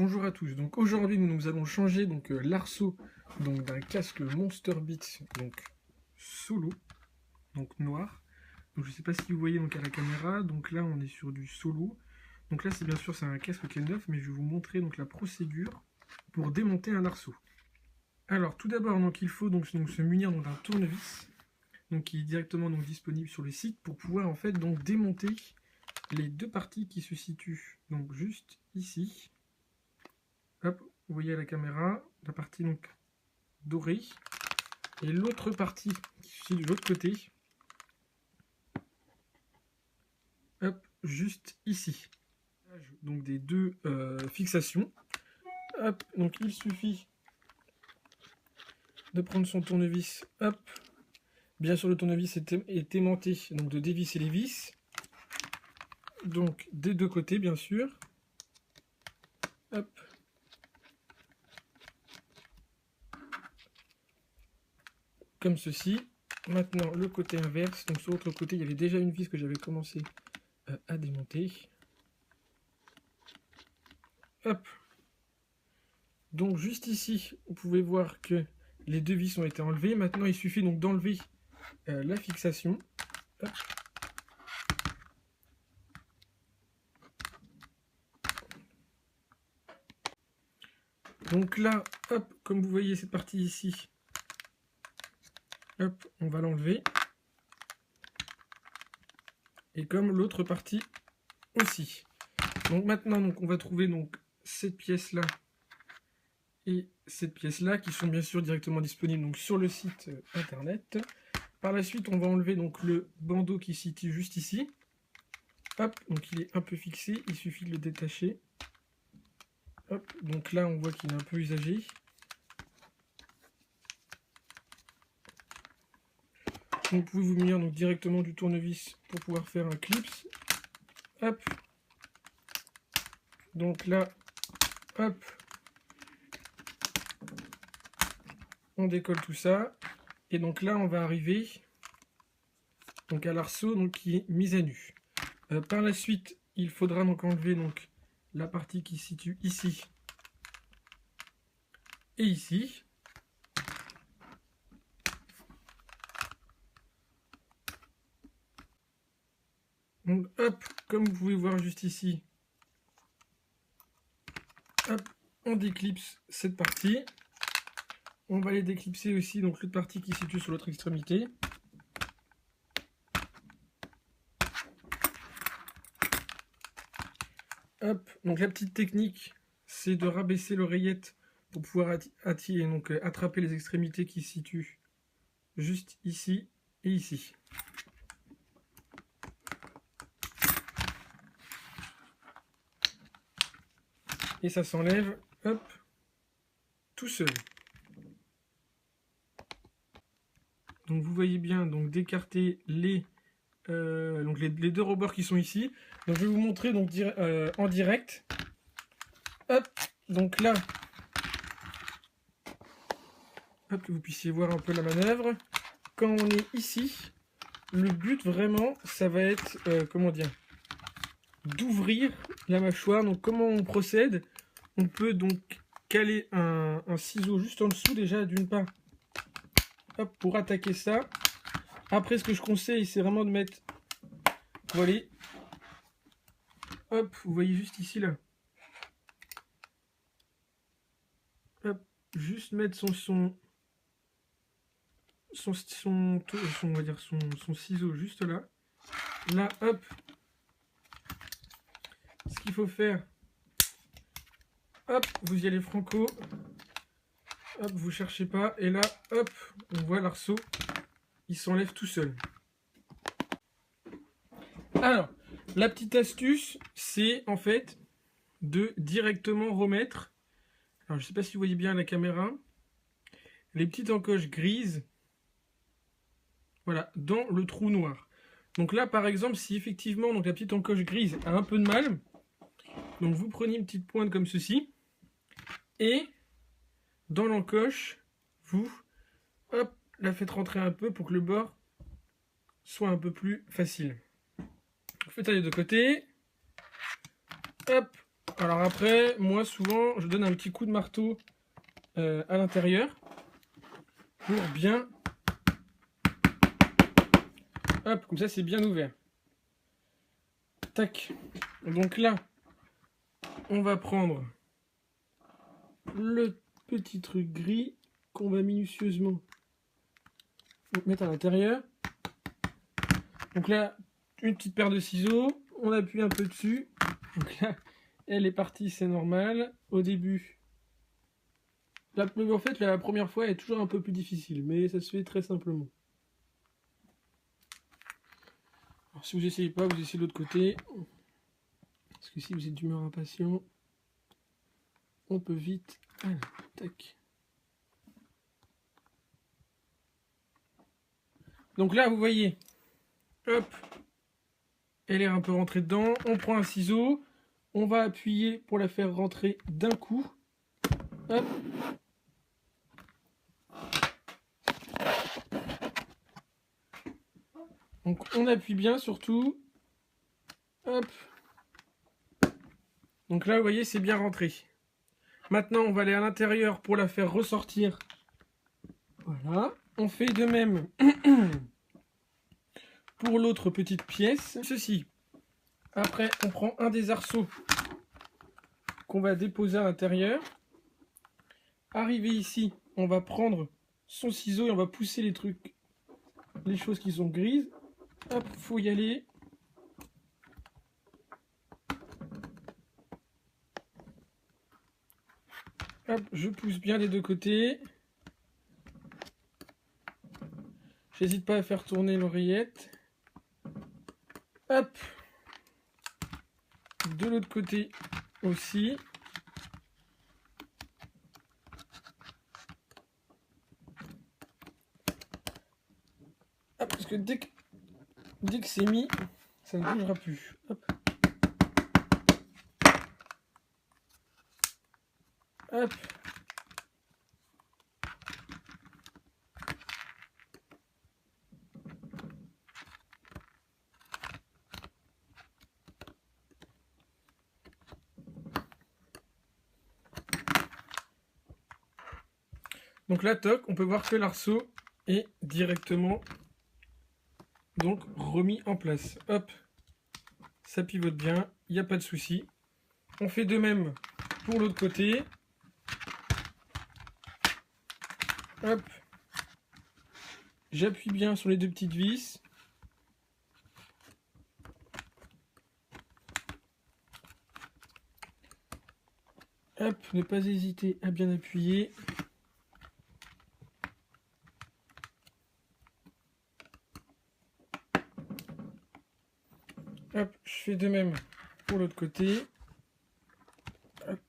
Bonjour à tous. Donc aujourd'hui nous allons changer l'arceau d'un casque Monster Beats solo noir. Donc je sais pas si vous voyez à la caméra. Donc là on est sur du solo. Donc là c'est un casque qui est neuf, mais je vais vous montrer la procédure pour démonter un arceau. Alors tout d'abord il faut se munir d'un tournevis qui est directement disponible sur le site pour pouvoir démonter les deux parties qui se situent juste ici. Hop, vous voyez à la caméra la partie dorée et l'autre partie qui se situe de l'autre côté. Hop, juste ici. Donc des deux fixations. Hop, donc il suffit de prendre son tournevis. Hop, bien sûr le tournevis est aimanté, donc de dévisser les vis. Donc des deux côtés bien sûr. Hop. Comme ceci. Maintenant le côté inverse, donc sur l'autre côté il y avait déjà une vis que j'avais commencé à démonter. Hop. Donc juste ici vous pouvez voir que les deux vis ont été enlevées. Maintenant il suffit d'enlever la fixation. Hop. Donc là, hop, comme vous voyez cette partie ici, hop, on va l'enlever. Et comme l'autre partie aussi. Donc maintenant, on va trouver cette pièce-là et cette pièce-là qui sont bien sûr directement disponibles sur le site internet. Par la suite, on va enlever le bandeau qui se situe juste ici. Hop, donc il est un peu fixé, il suffit de le détacher. Hop, donc là on voit qu'il est un peu usagé. Vous pouvez vous munir directement du tournevis pour pouvoir faire un clips. Hop. Donc là, hop. On décolle tout ça. Et donc là on va arriver à l'arceau qui est mis à nu. Par la suite, il faudra enlever la partie qui se situe ici et ici. Donc hop, comme vous pouvez voir juste ici, hop, on déclipse cette partie. On va aller déclipser aussi l'autre partie qui se situe sur l'autre extrémité. Hop, donc la petite technique, c'est de rabaisser l'oreillette pour pouvoir attraper les extrémités qui se situent juste ici et ici. Et ça s'enlève, hop, tout seul. Donc vous voyez bien d'écarter les deux rebords qui sont ici. Donc je vais vous montrer en direct. Hop, donc là, hop, que vous puissiez voir un peu la manœuvre. Quand on est ici, le but vraiment, ça va être, d'ouvrir la mâchoire. Donc comment on procède? On peut caler un ciseau juste en dessous déjà d'une part. Hop, pour attaquer ça. Après, ce que je conseille, c'est vraiment de mettre, voilà, hop, vous voyez juste ici là. Hop, juste mettre son ciseau juste là. Là, hop. Ce qu'il faut faire, hop, vous y allez franco. Hop, vous cherchez pas. Et là, hop, on voit l'arceau. Il s'enlève tout seul. Alors, la petite astuce, c'est en fait de directement remettre, alors je sais pas si vous voyez bien la caméra, les petites encoches grises, voilà, dans le trou noir. Donc là, par exemple, si effectivement la petite encoche grise a un peu de mal, donc vous prenez une petite pointe comme ceci, et dans l'encoche, vous, hop, la faites rentrer un peu pour que le bord soit un peu plus facile. Vous faites ça des deux côtés. Hop, Alors après, moi souvent, je donne un petit coup de marteau à l'intérieur pour bien... Hop, comme ça c'est bien ouvert. Tac. Donc là, on va prendre le petit truc gris qu'on va minutieusement mettre à l'intérieur. Donc là, une petite paire de ciseaux, on appuie un peu dessus. Donc là, elle est partie, c'est normal. Au début, en fait, la première fois est toujours un peu plus difficile, mais ça se fait très simplement. Alors, si vous n'essayez pas, vous essayez de l'autre côté. Parce que si vous êtes d'humeur impatient, on peut vite... Alors, tac. Donc là, vous voyez, hop, elle est un peu rentrée dedans. On prend un ciseau, on va appuyer pour la faire rentrer d'un coup. Hop. Donc on appuie bien surtout. Hop. Donc là, vous voyez, c'est bien rentré. Maintenant, on va aller à l'intérieur pour la faire ressortir. Voilà. On fait de même pour l'autre petite pièce. Ceci. Après, on prend un des arceaux qu'on va déposer à l'intérieur. Arrivé ici, on va prendre son ciseau et on va pousser les trucs, les choses qui sont grises. Hop, faut y aller. Hop, je pousse bien des deux côtés. J'hésite pas à faire tourner l'oreillette. Hop. De l'autre côté aussi. Hop, parce que dès que c'est mis, ça ne bougera plus. Hop. Hop. Donc là, toc, on peut voir que l'arceau est directement donc remis en place. Hop, ça pivote bien, il n'y a pas de souci. On fait de même pour l'autre côté. Hop, j'appuie bien sur les deux petites vis. Hop, ne pas hésiter à bien appuyer. Hop, je fais de même pour l'autre côté. Hop,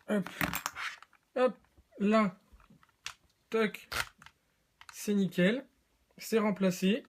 hop, hop, là, toc, c'est nickel, c'est remplacé.